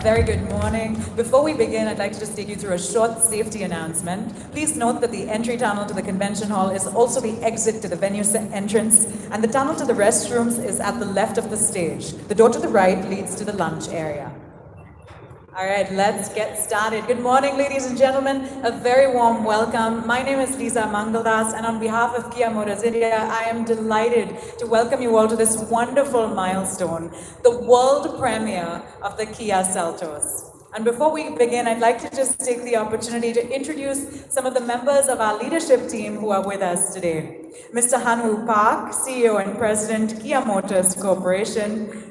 Very good morning. Before we begin, I'd like to just take you through a short safety announcement. Please note that the entry tunnel to the convention hall is also the exit to the venue entrance, and the tunnel to the restrooms is at the left of the stage. The door to the right leads to the lunch area. All right, let's get started. Good morning, ladies and gentlemen. A very warm welcome. My name is Lisa Mangaldas, and on behalf of Kia Motors India, I am delighted to welcome you all to this wonderful milestone, the world premiere of the Kia Seltos. And before we begin, I'd like to just take the opportunity to introduce some of the members of our leadership team who are with us today. Mr. Han-Woo Park, CEO and President, Kia Motors Corporation.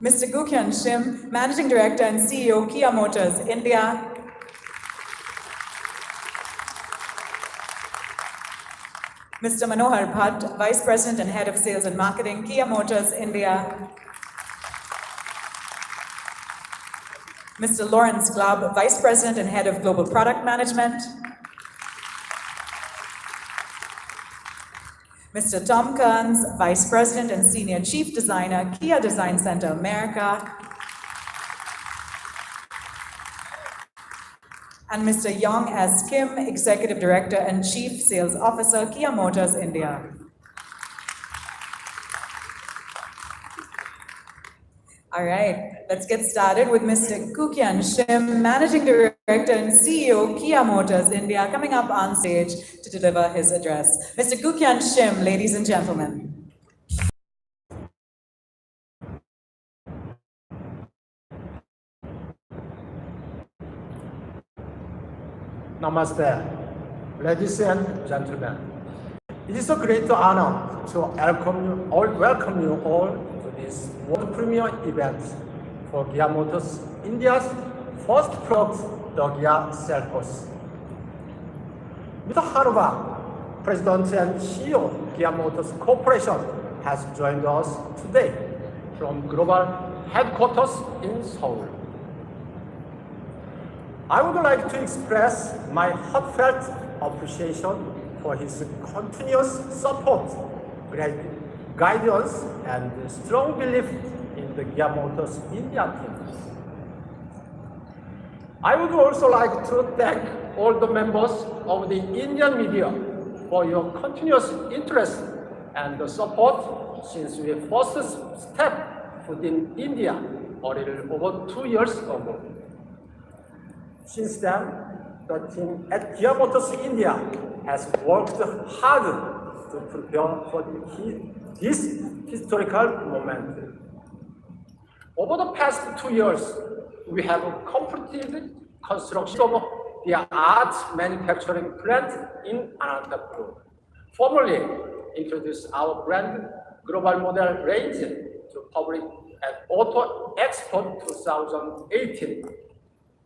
Mr. Gukhyun Shim, Managing Director and CEO, Kia Motors India. Mr. Manohar Bhatt, Vice President and Head of Sales and Marketing, Kia Motors India. Mr. Lawrence Glaub, Vice President and Head of Global Product Management. Mr. Tom Kearns, Vice President and Senior Chief Designer, Kia Design Center America. And Mr. Yong S. Kim, Executive Director and Chief Sales Officer, Kia Motors India. All right, let's get started with Mr. Gukhyun Shim, Managing Director and CEO, Kia Motors India, coming up on stage to deliver his address. Mr. Gukhyun Shim, ladies and gentlemen. Namaste, ladies and gentlemen. It is a great honor to welcome you all to this world premiere event for Kia Motors India's first product, the Kia Seltos. Mr. Han-Woo, President and CEO of Kia Motors Corporation, has joined us today from global headquarters in Seoul. I would like to express my heartfelt appreciation for his continuous support, great guidance, and strong belief in the Kia Motors India team. I would also like to thank all the members of the Indian media for your continuous interest and support since we first stepped foot in India a little over 2 years ago. Since then, the team at Kia Motors India has worked hard to prepare for this historical moment. Over the past 2 years, we have completed construction of the art manufacturing plant in Anantapur, formally introduced our brand global model range to public at Auto Expo 2018,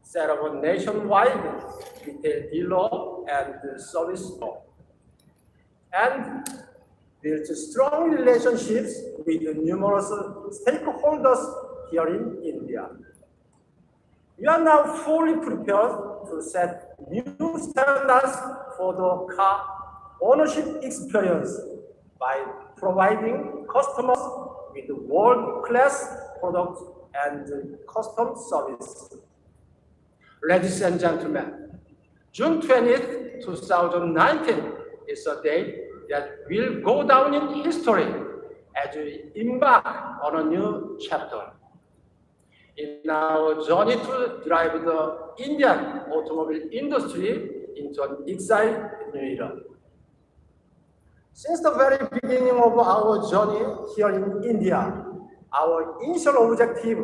set up a nationwide retail dealer and service store, and built strong relationships with numerous stakeholders here in India. We are now fully prepared to set new standards for the car ownership experience by providing customers with world-class products and custom service. Ladies and gentlemen, June 20th, 2019 is a day that will go down in history as we embark on a new chapter in our journey to drive the Indian automobile industry into an exciting new era. Since the very beginning of our journey here in India, our initial objective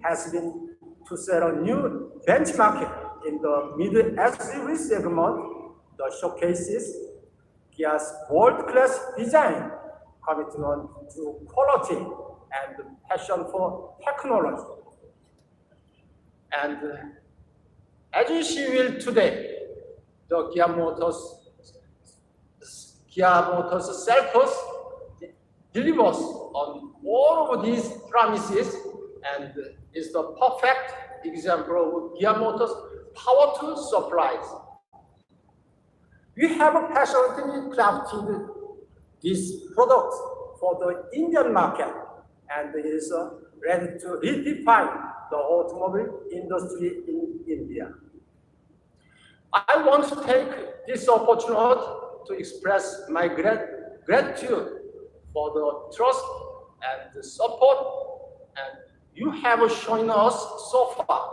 has been to set a new benchmark in the mid-SUV segment that showcases Kia's world-class design, commitment to quality, and passion for technology. And as you see today, the Kia Motors Seltos delivers on all of these promises and is the perfect example of Kia Motors' power to surprise. We have passionately crafted this product for the Indian market and is ready to redefine the automobile industry in India. I want to take this opportunity to express my gratitude for the trust and the support and you have shown us so far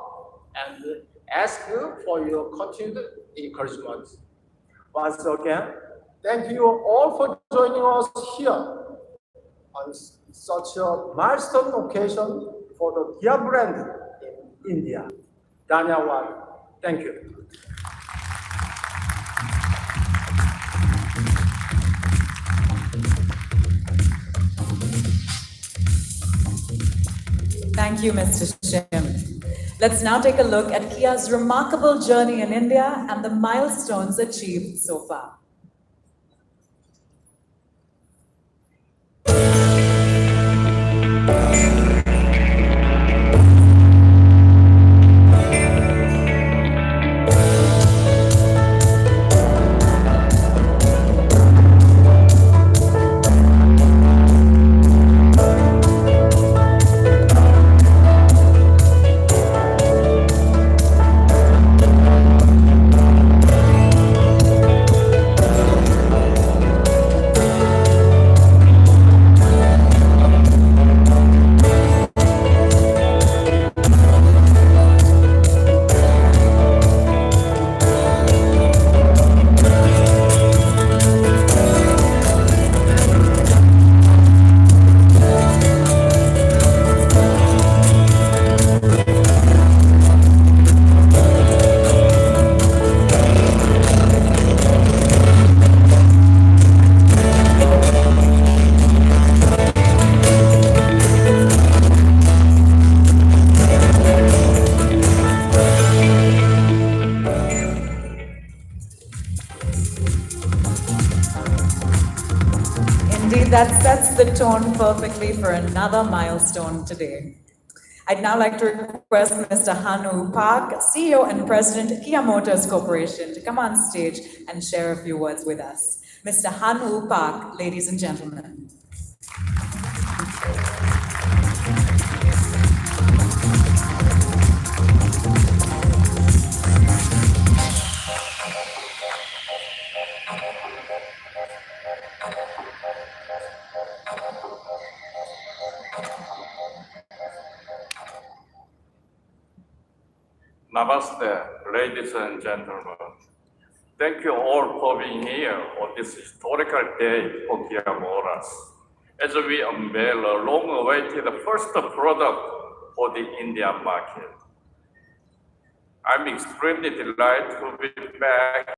and ask you for your continued encouragement. Once again, thank you all for joining us here on such a milestone occasion for the Kia brand in India. Dhanyawad. Thank you. Thank you, Mr. Shim. Let's now take a look at Kia's remarkable journey in India and the milestones achieved so far. Indeed, that sets the tone perfectly for another milestone today. I'd now like to request Mr. Hanu Park, CEO and President, Kia Motors Corporation, to come on stage and share a few words with us. Mr. Hanu Park, ladies and gentlemen. Namaste, ladies and gentlemen. Thank you all for being here on this historical day for Kia Motors, as we unveil a long-awaited first product for the Indian market. I'm extremely delighted to be back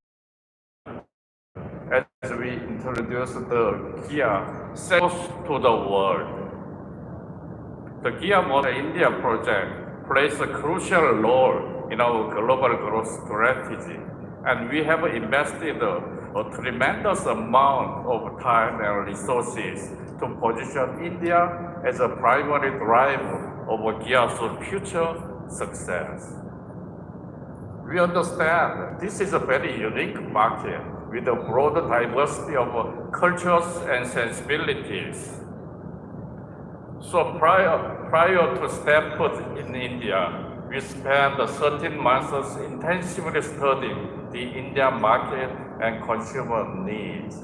as we introduce the Kia Seltos to the world. The Kia Motors India project plays a crucial role in our global growth strategy, and we have invested a tremendous amount of time and resources to position India as a primary driver of Kia's future success. We understand this is a very unique market with a broad diversity of cultures and sensibilities. So prior to step foot in India, we spent 13 months intensively studying the Indian market and consumer needs.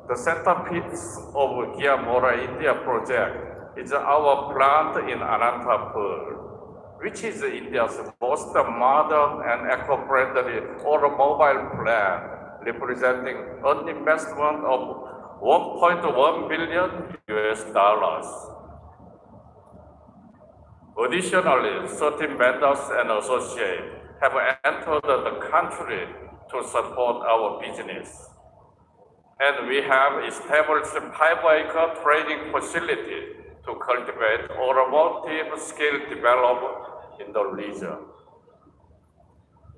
The centerpiece of Kia Motors India project is our plant in Anantapur, which is India's most modern and eco-friendly automobile plant, representing an investment of $1.1 billion. Additionally, certain vendors and associates have entered the country to support our business. And we have established a 5-acre training facility to cultivate automotive skill development in the region.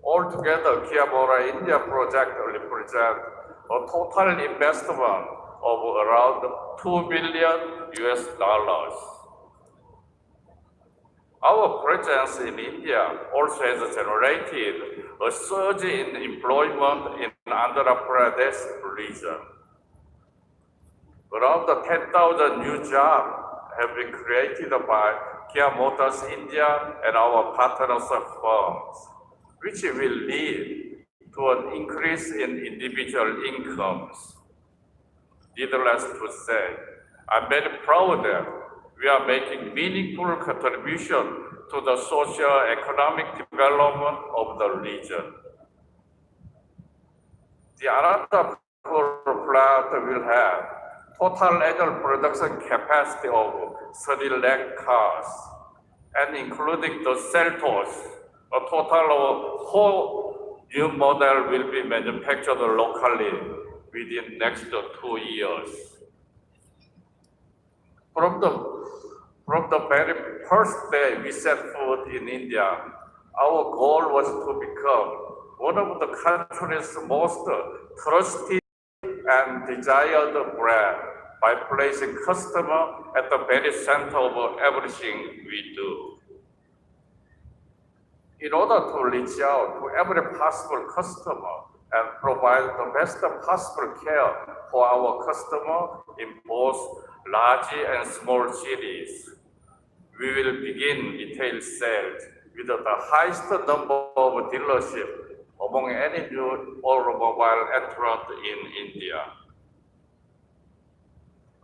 Altogether, Kia Motors India project represents a total investment of around $2 billion. Our presence in India also has generated a surge in employment in Andhra Pradesh region. Around 10,000 new jobs have been created by Kia Motors India and our partners firms, which will lead to an increase in individual incomes. Needless to say, I'm very proud that we are making meaningful contribution to the socio-economic development of the region. The Anandapur plant will have total annual production capacity of 30 lakh cars, and including the Seltos, a total of 4 new models will be manufactured locally within next 2 years. From the very first day we set foot in India, our goal was to become one of the country's most trusted and desired brand by placing customer at the very center of everything we do. In order to reach out to every possible customer and provide the best possible care for our customer in both large and small cities, we will begin retail sales with the highest number of dealerships among any new automobile entrant in India.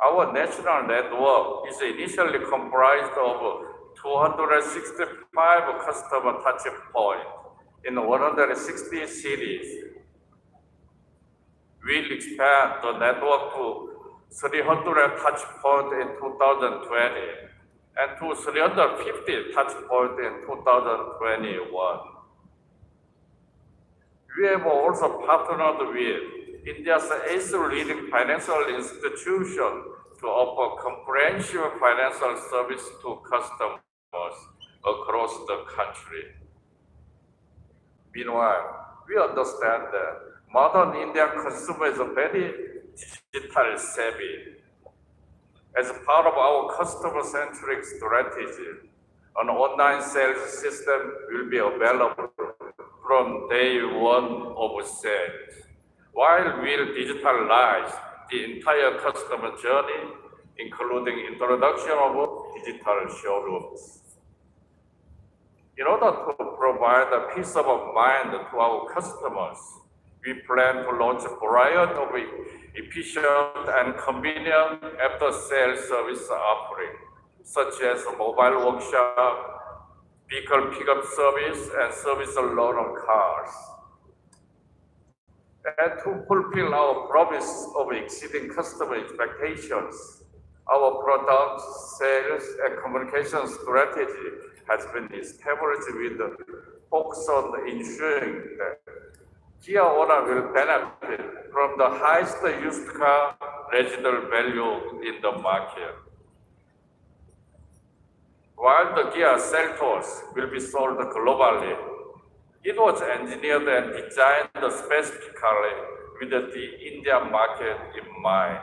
Our national network is initially comprised of 265 customer touch points in 160 cities. We'll expand the network to 300 touch points in 2020 and to 350 touch points in 2021. We have also partnered with India's 8th leading financial institution to offer comprehensive financial service to customers across the country. Meanwhile, we understand that modern Indian consumers are very digital savvy. As part of our customer-centric strategy, an online sales system will be available from day one of sales, while we'll digitalize the entire customer journey, including introduction of digital showrooms. In order to provide a peace of mind to our customers, we plan to launch a variety of efficient and convenient after-sales service offerings, such as mobile workshop, vehicle pickup service, and service loan on cars. And to fulfill our promise of exceeding customer expectations, our product, sales, and communication strategy has been established with the focus on ensuring that Kia owner will benefit from the highest used car residual value in the market. While the Kia Seltos will be sold globally, it was engineered and designed specifically with the Indian market in mind.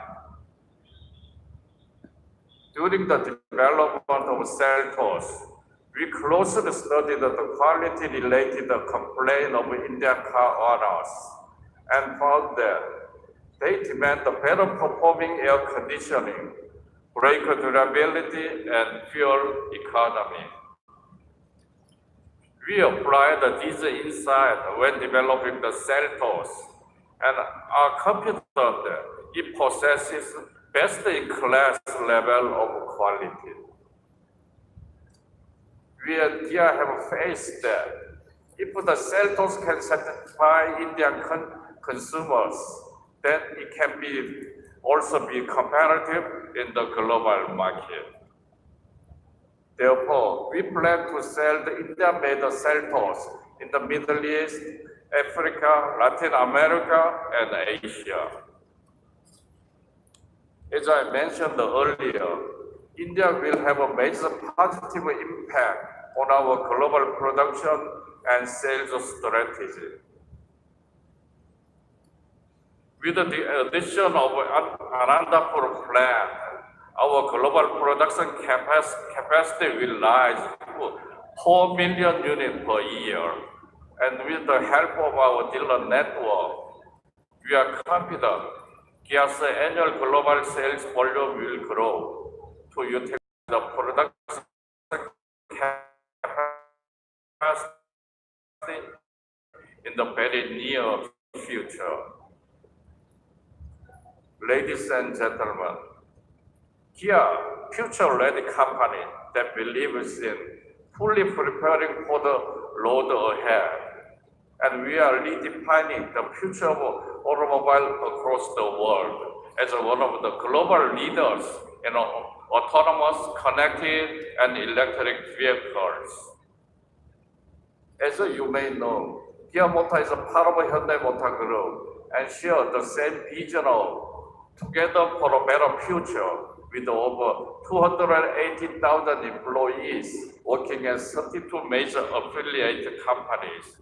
During the development of Seltos, we closely studied the quality-related complaints of Indian car owners and found that they demand better performing air conditioning, brake durability, and fuel economy. We applied these insights when developing the Seltos and are confident that it possesses best-in-class level of quality. We at Kia have faced that if the Seltos can satisfy Indian consumers, then it can also be competitive in the global market. Therefore, we plan to sell the Indian-made Seltos in the Middle East, Africa, Latin America, and Asia. As I mentioned earlier, India will have a major positive impact on our global production and sales strategy. With the addition of Anandapur plant, our global production capacity will rise to 4 million units per year. And with the help of our dealer network, we are confident Kia's annual global sales volume will grow to utilize the production capacity in the very near future. Ladies and gentlemen, Kia, future-ready company that believes in fully preparing for the road ahead. And we are redefining the future of automobile across the world as one of the global leaders in autonomous, connected, and electric vehicles. As you may know, Kia Motor is a part of Hyundai Motor Group and share the same vision of together for a better future with over 280,000 employees working at 32 major affiliated companies,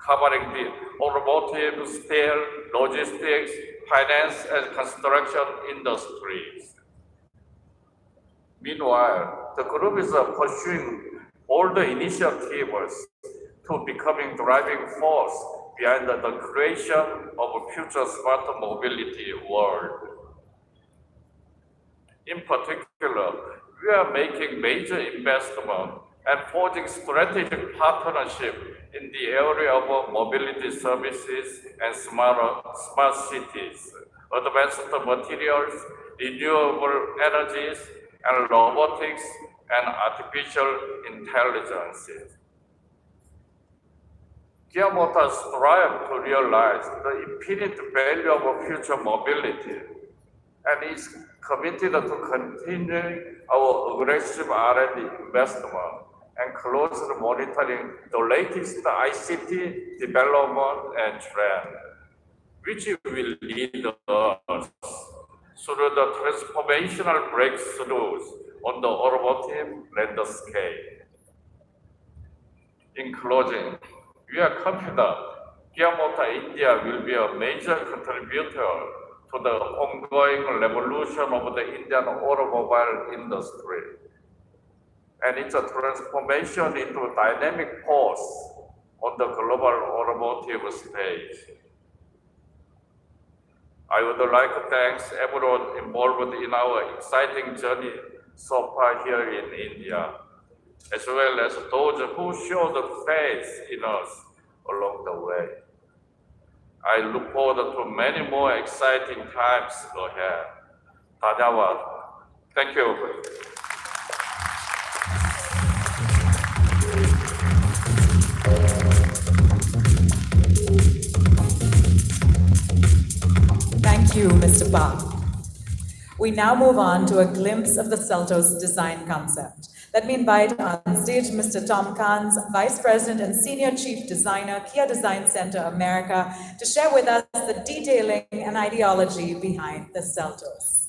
covering the automotive, steel, logistics, finance, and construction industries. Meanwhile, the group is pursuing all the initiatives to becoming driving force behind the creation of a future smart mobility world. In particular, we are making major investment and forging strategic partnership in the area of mobility services and smart cities, advanced materials, renewable energies, and robotics and artificial intelligence. Kia Motors strive to realize the infinite value of future mobility and is committed to continuing our aggressive R&D investment and closely monitoring the latest ICT development and trend, which will lead us through the transformational breakthroughs on the automotive landscape. In closing, we are confident Kia Motor India will be a major contributor to the ongoing revolution of the Indian automobile industry and its transformation into a dynamic force on the global automotive stage. I would like to thank everyone involved in our exciting journey so far here in India, as well as those who showed faith in us along the way. I look forward to many more exciting times ahead. Dhanyawad. Thank you. Thank you, Mr. Pa. We now move on to a glimpse of the Seltos design concept. Let me invite on stage Mr. Tom Kahns, Vice President and Senior Chief Designer, Kia Design Center America, to share with us the detailing and ideology behind the Seltos.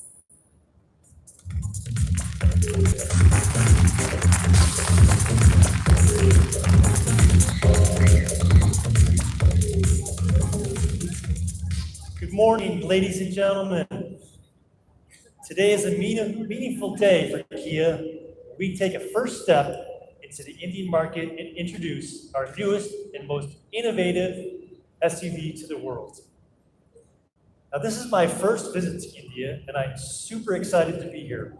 Good morning, ladies and gentlemen. Today is a meaningful day for Kia. We take a first step into the Indian market and introduce our newest and most innovative SUV to the world. Now, this is my first visit to India, and I'm super excited to be here.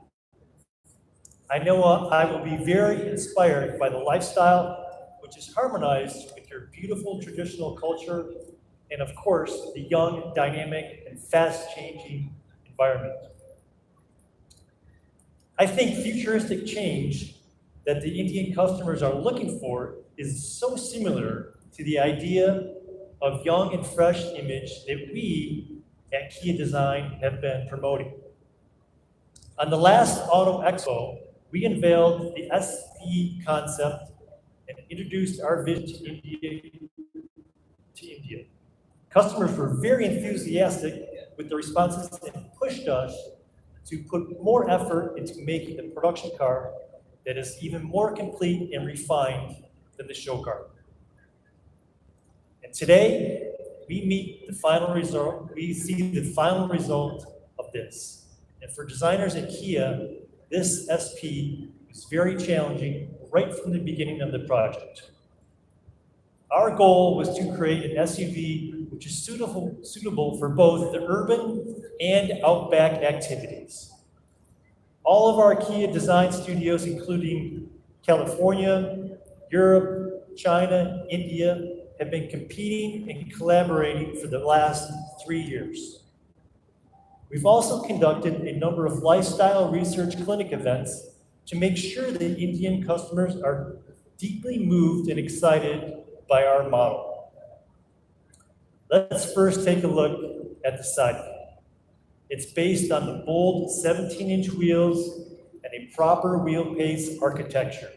I know I will be very inspired by the lifestyle, which is harmonized with your beautiful traditional culture, and of course, the young, dynamic, and fast-changing environment. I think futuristic change that the Indian customers are looking for is so similar to the idea of young and fresh image that we at Kia Design have been promoting. On the last Auto Expo, we unveiled the SP concept and introduced our vision to India. Customers were very enthusiastic with the responses and pushed us to put more effort into making the production car that is even more complete and refined than the show car. And today, we meet the final result. We see the final result of this. And for designers at Kia, this SP was very challenging right from the beginning of the project. Our goal was to create an SUV which is suitable for both the urban and outback activities. All of our Kia design studios, including California, Europe, China, India, have been competing and collaborating for the last 3 years. We've also conducted a number of lifestyle research clinic events to make sure that Indian customers are deeply moved and excited by our model. Let's first take a look at the side view. It's based on the bold 17-inch wheels and a proper wheelbase architecture.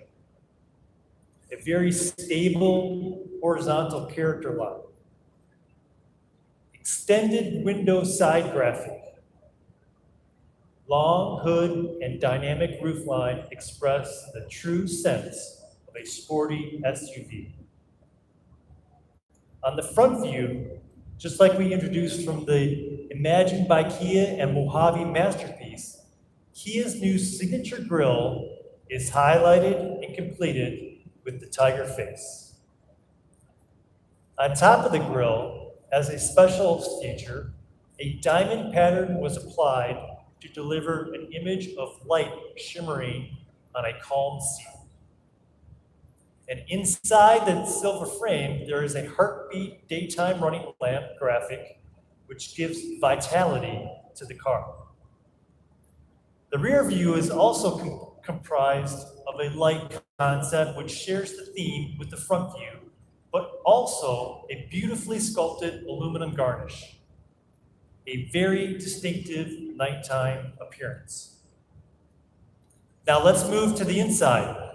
A very stable horizontal character line. Extended window side graphic. Long hood and dynamic roofline express the true sense of a sporty SUV. On the front view, just like we introduced from the Imagined by Kia and Mojave masterpiece, Kia's new signature grille is highlighted and completed with the tiger face. On top of the grille, as a special feature, a diamond pattern was applied to deliver an image of light shimmering on a calm sea. And inside the silver frame, there is a heartbeat daytime running lamp graphic, which gives vitality to the car. The rear view is also comprised of a light concept which shares the theme with the front view, but also a beautifully sculpted aluminum garnish. A very distinctive nighttime appearance. Now let's move to the inside.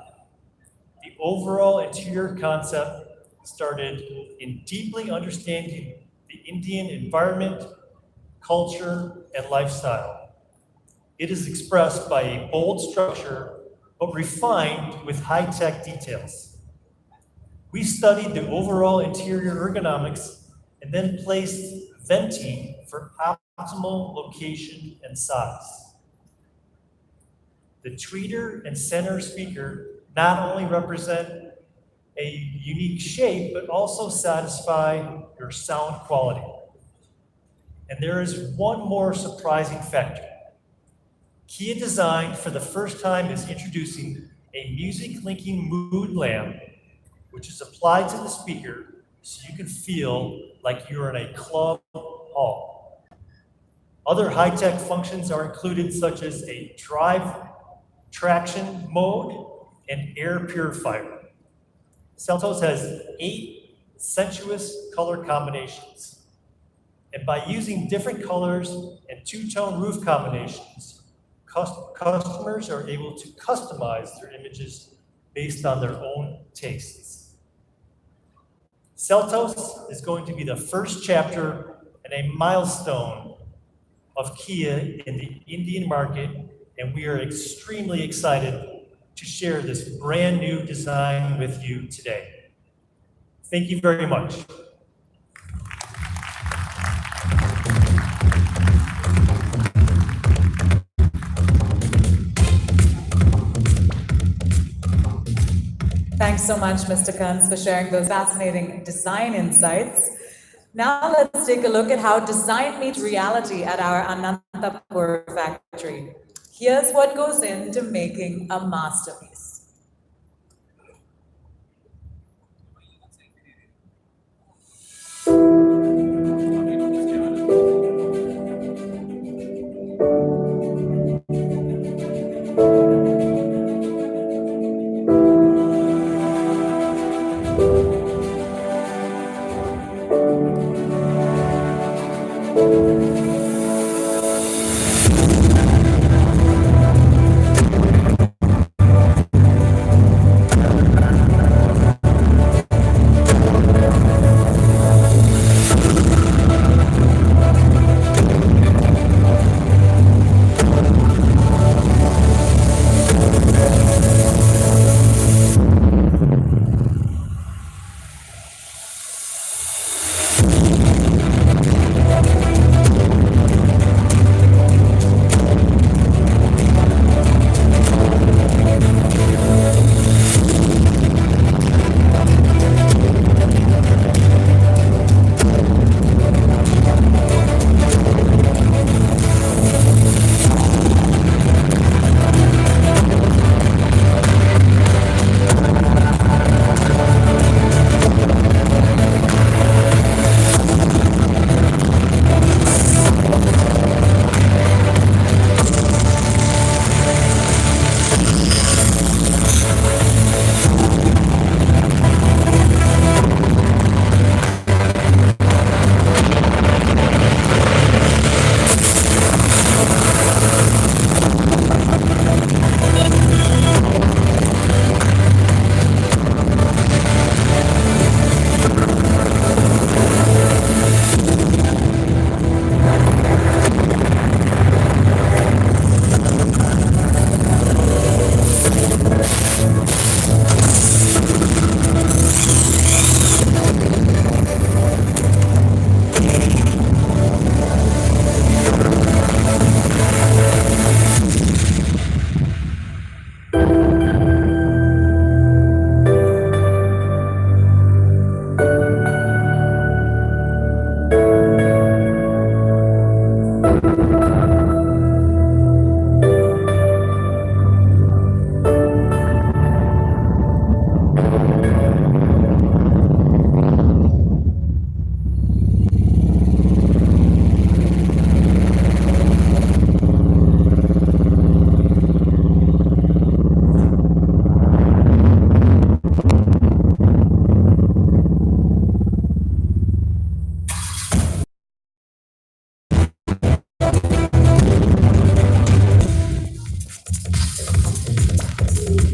The overall interior concept started in deeply understanding the Indian environment, culture, and lifestyle. It is expressed by a bold structure, but refined with high-tech details. We studied the overall interior ergonomics and then placed venting for optimal location and size. The tweeter and center speaker not only represent a unique shape, but also satisfy your sound quality. And there is one more surprising factor. Kia Design, for the first time, is introducing a music-linking mood lamp, which is applied to the speaker so you can feel like you're in a club hall. Other high-tech functions are included, such as a drive traction mode and air purifier. Seltos has 8 sensuous color combinations. And by using different colors and two-tone roof combinations, customers are able to customize their images based on their own tastes. Seltos is going to be the first chapter and a milestone of Kia in the Indian market, and we are extremely excited to share this brand new design with you today. Thank you very much. Thanks so much, Mr. Kunz, for sharing those fascinating design insights. Now let's take a look at how design meets reality at our Anantapur factory. Here's what goes into making a masterpiece.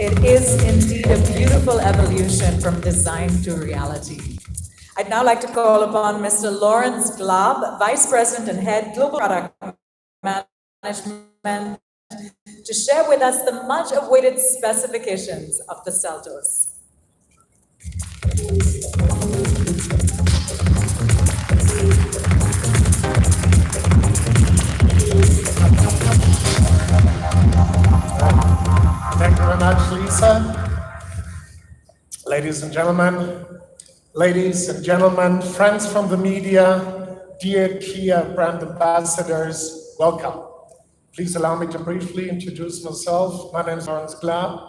It is indeed a beautiful evolution from design to reality. I'd now like to call upon Mr. Lawrence Glab, Vice President and Head Global Product Management, to share with us the much-awaited specifications of the Seltos. Thank you very much, Lisa. Ladies and gentlemen, friends from the media, dear Kia brand ambassadors, welcome. Please allow me to briefly introduce myself. My name is Lawrence Glab,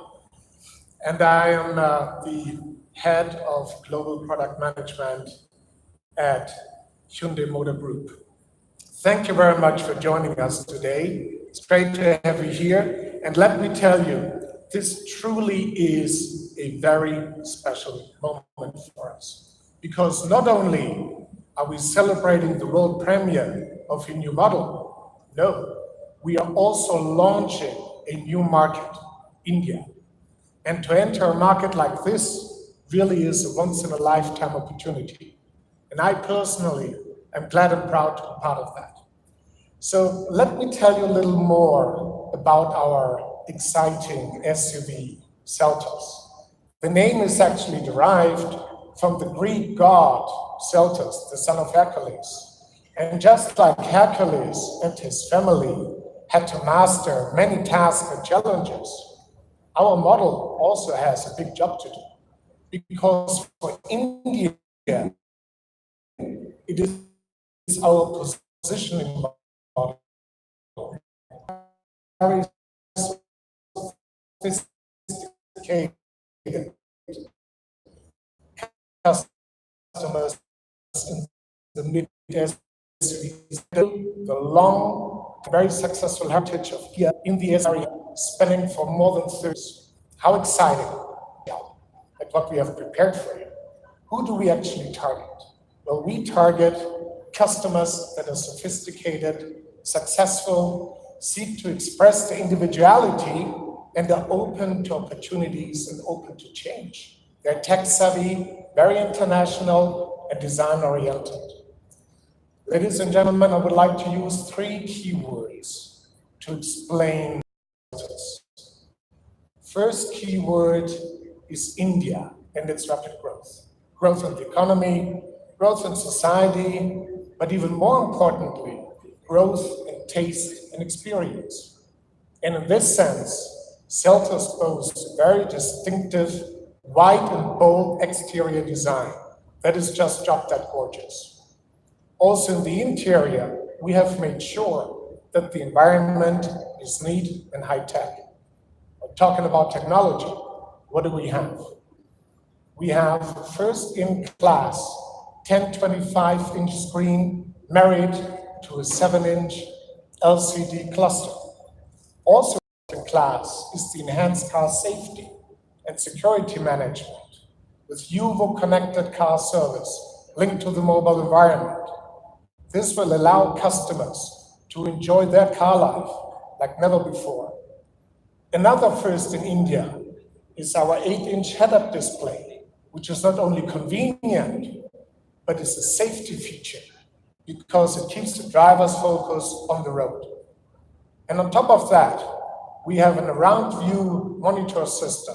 and I am the head of Global Product Management at Hyundai Motor Group. Thank you very much for joining us today. It's great to have you here. And let me tell you, this truly is a very special moment for us. Because not only are we celebrating the world premiere of a new model, no, we are also launching a new market, India. And to enter a market like this really is a once-in-a-lifetime opportunity. And I personally am glad and proud to be part of that. So let me tell you a little more about our exciting SUV, Seltos. The name is actually derived from the Greek god Seltos, the son of Hercules. And just like Hercules and his family had to master many tasks and challenges, our model also has a big job to do. Because for India, it is our positioning model. Very sophisticated customers in the mid SUVs. The long, very successful heritage of Kia in the area, spanning for more than 30 years. How exciting! At what we have prepared for you. Who do we actually target? Well, we target customers that are sophisticated, successful, seek to express their individuality, and are open to opportunities and open to change. They're tech-savvy, very international, and design-oriented. Ladies and gentlemen, I would like to use 3 keywords to explain this. First keyword is India and its rapid growth. Growth in the economy, growth in society, but even more importantly, growth in taste and experience. And in this sense, Seltos boasts a very distinctive, white and bold exterior design that is just that gorgeous. Also in the interior, we have made sure that the environment is neat and high-tech. We're talking about technology. What do we have? We have first-in-class 1025-inch screen married to a 7-inch LCD cluster. Also in class is the enhanced car safety and security management with UVO connected car service linked to the mobile environment. This will allow customers to enjoy their car life like never before. Another first in India is our 8-inch head-up display, which is not only convenient, but is a safety feature because it keeps the driver's focus on the road. And on top of that, we have an around view monitor system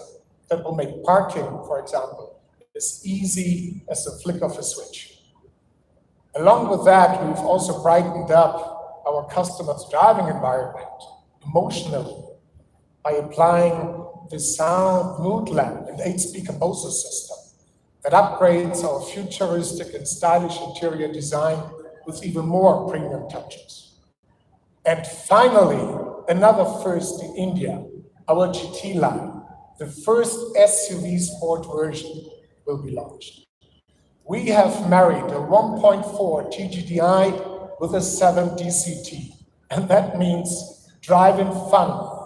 that will make parking, for example, as easy as the flick of a switch. Along with that, we've also brightened up our customers' driving environment emotionally by applying the sound mood lamp and 8-speaker Bose system that upgrades our futuristic and stylish interior design with even more premium touches. And finally, another first in India, our GT line, the first SUV sport version, will be launched. We have married a 1.4 TGDI with a 7 DCT, and that means driving fun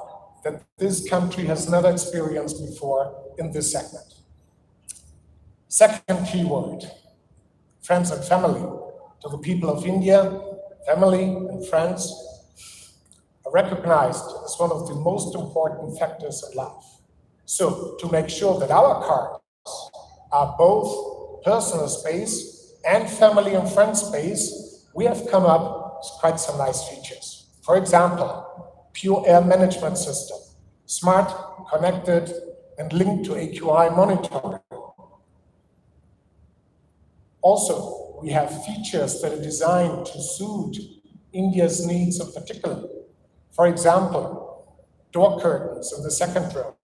that this country has never experienced before in this segment. Second keyword, friends and family. To the people of India, family and friends are recognized as one of the most important factors in life. So to make sure that our cars are both personal space and family and friend space, we have come up with quite some nice features. For example, pure air management system, smart, connected, and linked to AQI monitoring. Also, we have features that are designed to suit India's needs in particular. For example, door curtains in the second row,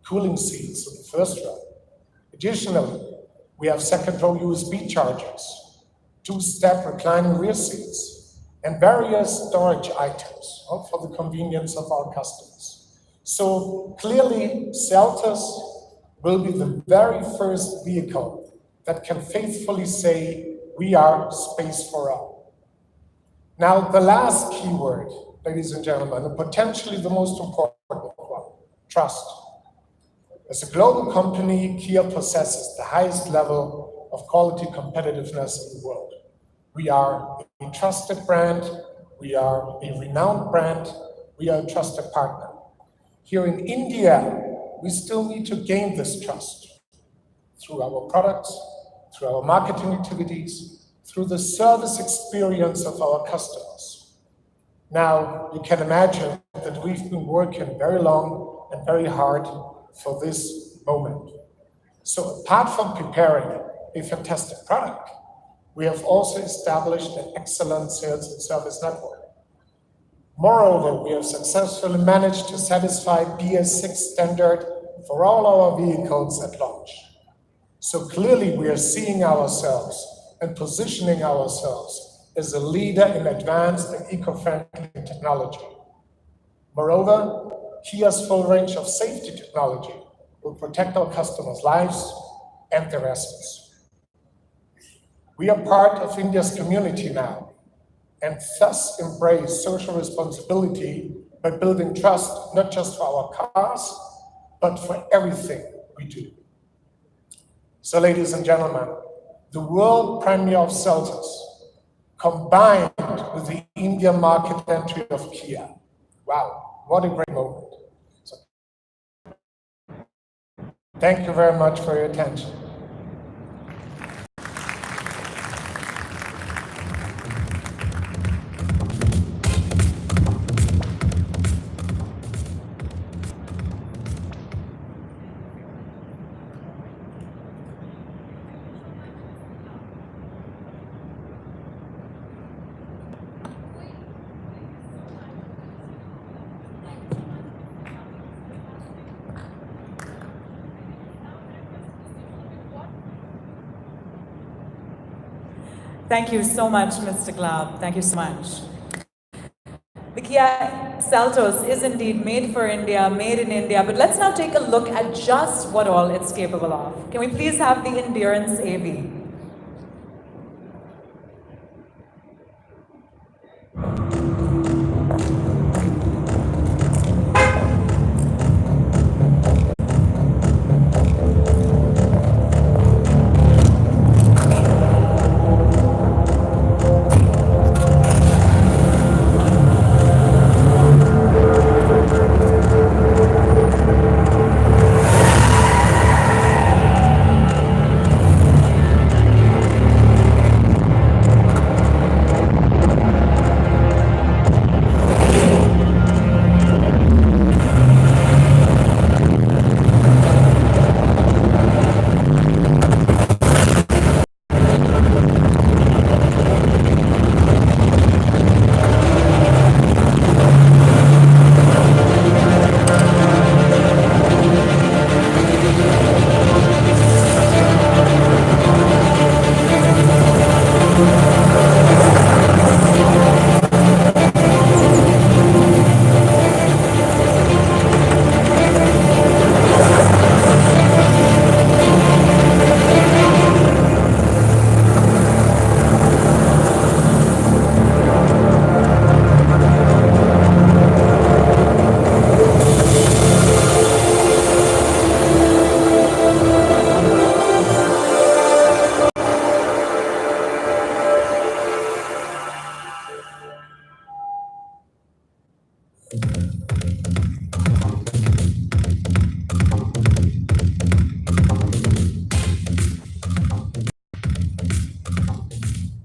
cooling seats in the first row. Additionally, we have second row USB chargers, 2-step reclining rear seats, and various storage items for the convenience of our customers. So clearly, Seltos will be the very first vehicle that can faithfully say, we are space for all. Now, the last keyword, ladies and gentlemen, and potentially the most important one, trust. As a global company, Kia possesses the highest level of quality competitiveness in the world. We are a trusted brand, we are a renowned brand, we are a trusted partner. Here in India, we still need to gain this trust through our products, through our marketing activities, through the service experience of our customers. Now, you can imagine that we've been working very long and very hard for this moment. So apart from preparing a fantastic product, we have also established an excellent sales and service network. Moreover, we have successfully managed to satisfy BS6 standard for all our vehicles at launch. So clearly we are seeing ourselves and positioning ourselves as a leader in advanced and eco-friendly technology. Moreover, Kia's full range of safety technology will protect our customers' lives and their assets. We are part of India's community now, and thus embrace social responsibility by building trust, not just for our cars, but for everything we do. So, ladies and gentlemen, the world premiere of Seltos, combined with the India market entry of Kia. Wow, what a great moment. So, thank you very much for your attention. Thank you so much, Mr. Glaub. Thank you so much. The Kia Seltos is indeed made for India, made in India, but let's now take a look at just what all it's capable of. Can we please have the Endurance AV?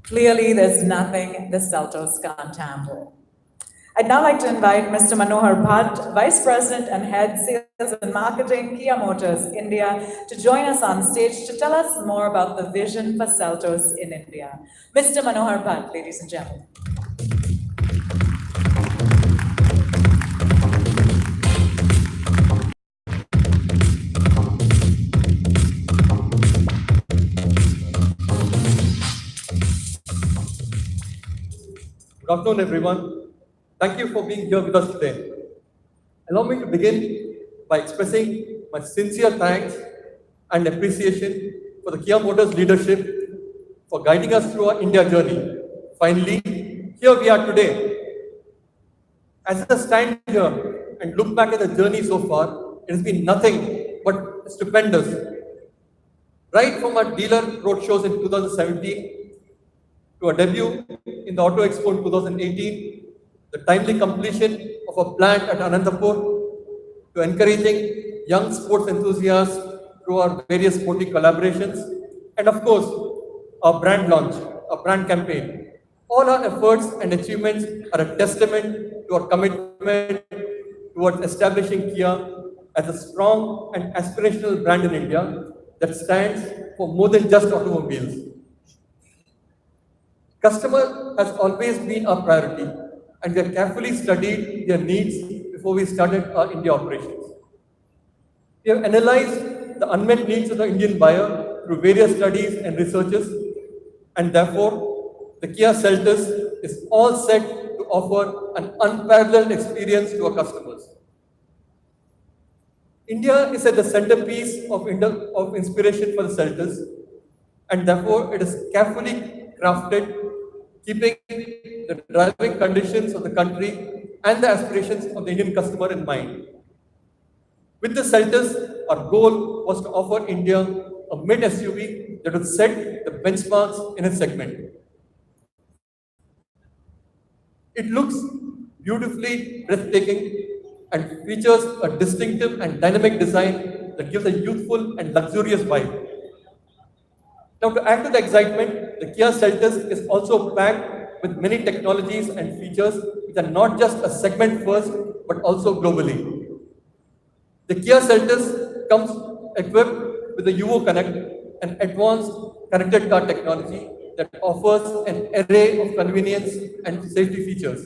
Clearly, there's nothing the Seltos can't handle. I'd now like to invite Mr. Manohar Bhatt, Vice President and Head Sales and Marketing, Kia Motors India, to join us on stage to tell us more about the vision for Seltos in India. Mr. Manohar Bhatt, ladies and gentlemen. Good afternoon, everyone. Thank you for being here with us today. Allow me to begin by expressing my sincere thanks and appreciation for the Kia Motors leadership for guiding us through our India journey. Finally, here we are today. As I stand here and look back at the journey so far, it has been nothing but stupendous. Right from our dealer roadshows in 2017 to our debut in the Auto Expo in 2018, the timely completion of a plant at Anantapur, to encouraging young sports enthusiasts through our various sporting collaborations, and of course, our brand launch, our brand campaign. All our efforts and achievements are a testament to our commitment towards establishing Kia as a strong and aspirational brand in India that stands for more than just automobiles. Customer has always been our priority, and we have carefully studied their needs before we started our India operations. We have analyzed the unmet needs of the Indian buyer through various studies and researches, and therefore, the Kia Seltos is all set to offer an unparalleled experience to our customers. India is at the centerpiece of inspiration for the Seltos, and therefore it is carefully crafted, keeping the driving conditions of the country and the aspirations of the Indian customer in mind. With the Seltos, our goal was to offer India a mid SUV that would set the benchmarks in its segment. It looks beautifully breathtaking and features a distinctive and dynamic design that gives a youthful and luxurious vibe. Now, to add to the excitement, the Kia Seltos is also packed with many technologies and features which are not just a segment first, but also globally. The Kia Seltos comes equipped with the UO Connect, an advanced connected car technology that offers an array of convenience and safety features.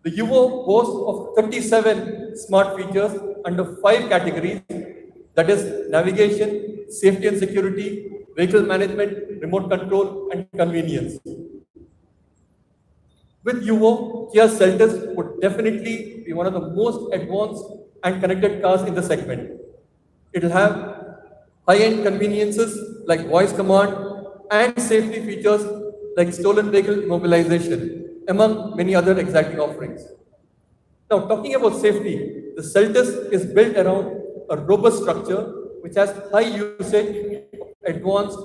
The UO boasts of 37 smart features under 5 categories, that is navigation, safety and security, vehicle management, remote control, and convenience. With UO, Kia Seltos would definitely be one of the most advanced and connected cars in the segment. It will have high-end conveniences like voice command and safety features like stolen vehicle immobilization, among many other exciting offerings. Now, talking about safety, the Seltos is built around a robust structure which has high usage of advanced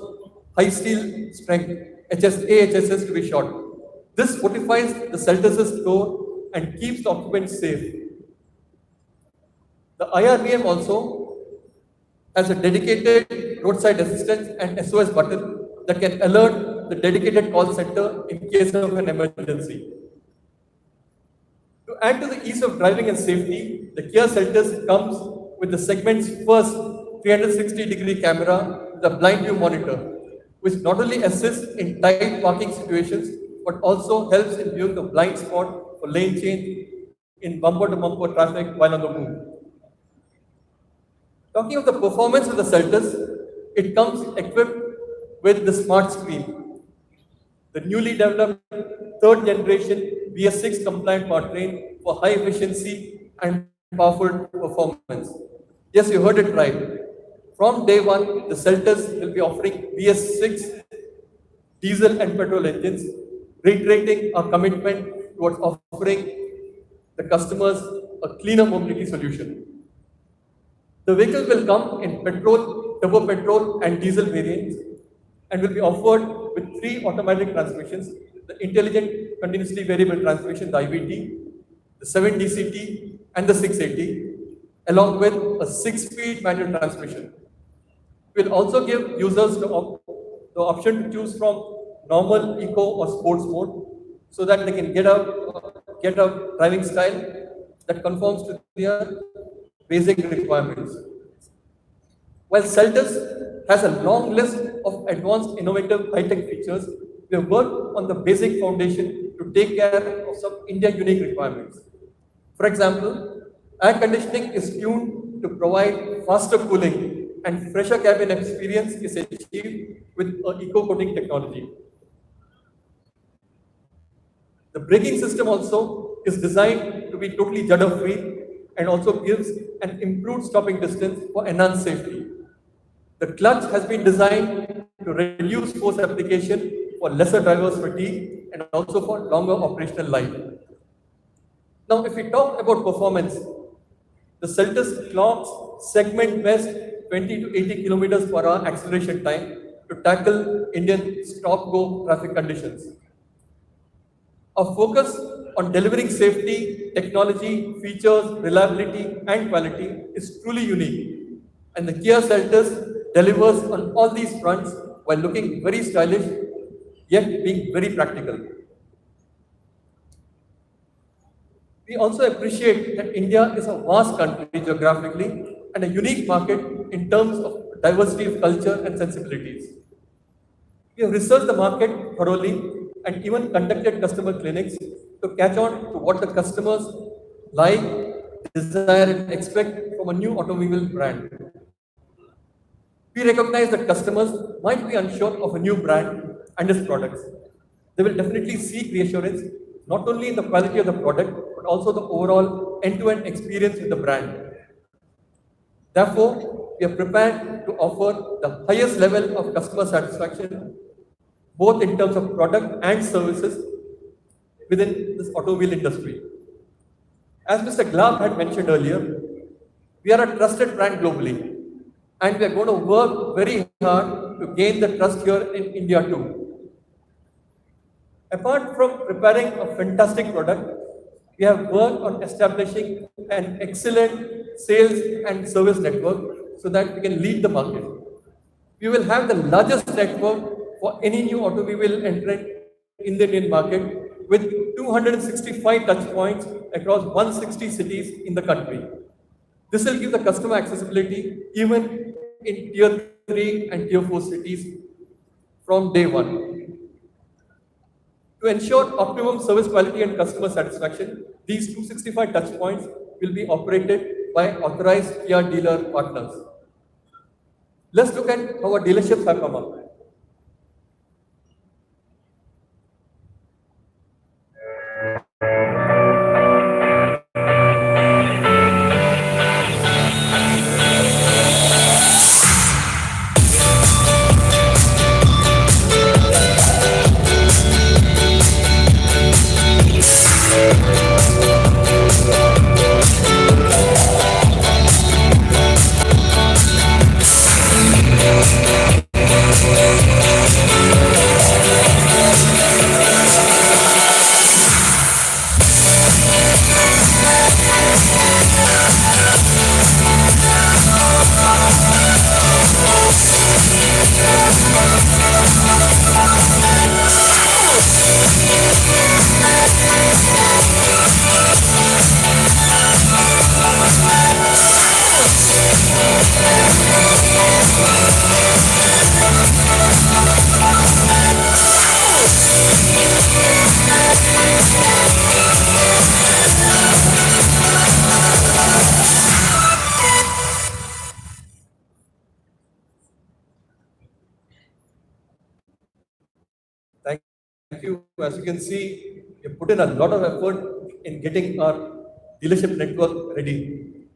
high steel strength AHSS to be short. This fortifies the Seltos' door and keeps the occupants safe. The IRVM also has a dedicated roadside assistance and SOS button that can alert the dedicated call center in case of an emergency. To add to the ease of driving and safety, the Kia Seltos comes with the segment's first 360-degree camera with a blind view monitor, which not only assists in tight parking situations, but also helps in viewing the blind spot for lane change in bumper-to-bumper traffic while on the move. Talking of the performance of the Seltos, it comes equipped with the smart screen. The newly developed third generation BS6 compliant powertrain for high efficiency and powerful performance. Yes, you heard it right. From day one, the Seltos will be offering BS6 diesel and petrol engines, reiterating our commitment towards offering the customers a cleaner mobility solution. The vehicle will come in petrol, turbo petrol, and diesel variants and will be offered with 3 automatic transmissions: the intelligent continuously variable transmission, the IVT, the 7DCT, and the 680, along with a 6-speed manual transmission. We'll also give users the option to choose from normal, eco, or sports mode, so that they can get a driving style that conforms to their basic requirements. While Seltos has a long list of advanced, innovative, high-tech features, we have worked on the basic foundation to take care of some India unique requirements. For example, air conditioning is tuned to provide faster cooling and fresher cabin experience is achieved with eco-coating technology. The braking system also is designed to be totally judder-free and also gives an improved stopping distance for enhanced safety. The clutch has been designed to reduce force application for lesser driver's fatigue and also for longer operational life. Now, if we talk about performance, the Seltos clocks segment best 20 to 80 kilometers per hour acceleration time to tackle Indian stop-go traffic conditions. Our focus on delivering safety, technology, features, reliability, and quality is truly unique. And the Kia Seltos delivers on all these fronts while looking very stylish, yet being very practical. We also appreciate that India is a vast country geographically and a unique market in terms of diversity of culture and sensibilities. We have researched the market thoroughly and even conducted customer clinics to catch on to what the customers like, desire, and expect from a new automobile brand. We recognize that customers might be unsure of a new brand and its products. They will definitely seek reassurance not only in the quality of the product, but also the overall end-to-end experience with the brand. Therefore, we are prepared to offer the highest level of customer satisfaction, both in terms of product and services within this automobile industry. As Mr. Glab had mentioned earlier, we are a trusted brand globally, and we are going to work very hard to gain the trust here in India too. Apart from preparing a fantastic product, we have worked on establishing an excellent sales and service network so that we can lead the market. We will have the largest network for any new automobile entrant in the Indian market with 265 touch points across 160 cities in the country. This will give the customer accessibility even in tier 3 and tier 4 cities from day one. To ensure optimum service quality and customer satisfaction, these 265 touch points will be operated by authorized Kia dealer partners. Let's look at how our dealerships have come up. Thank you. As you can see, we have put in a lot of effort in getting our dealership network ready.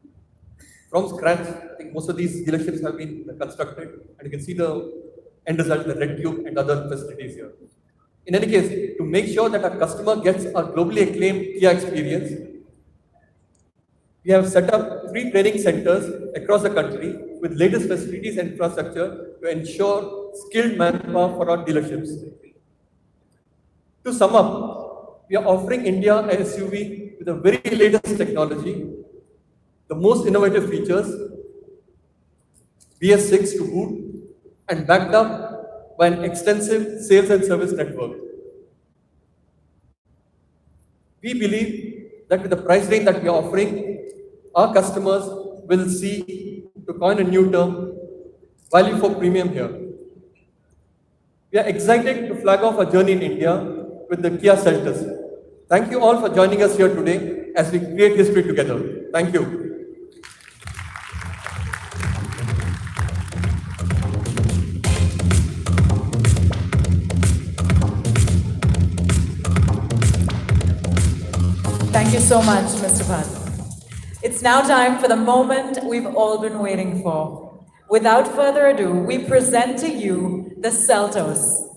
From scratch, I think most of these dealerships have been constructed, and you can see the end result, the red tube and other facilities here. In any case, to make sure that our customer gets a globally acclaimed Kia experience, we have set up 3 training centers across the country with latest facilities and infrastructure to ensure skilled manpower for our dealerships. To sum up, we are offering India a SUV with the very latest technology, the most innovative features, BS6 to boot, and backed up by an extensive sales and service network. We believe that with the price range that we are offering, our customers will see, to coin a new term, value for premium here. We are excited to flag off our journey in India with the Kia Seltos. Thank you all for joining us here today as we create history together. Thank you. Thank you so much, Mr. Bhatt. It's now time for the moment we've all been waiting for. Without further ado, we present to you the Seltos.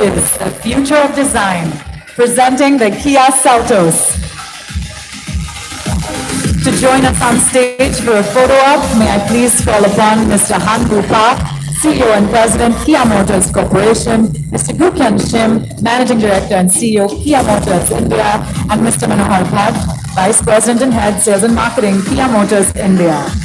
is the future of design, presenting the Kia Seltos. To join us on stage for a photo op, may I please call upon Mr. Han Park, CEO and President, Kia Motors Corporation, Mr. Gukyan Shim, Managing Director and CEO, Kia Motors India, and Mr. Manohar Bhatt, Vice President and Head, Sales and Marketing, Kia Motors India.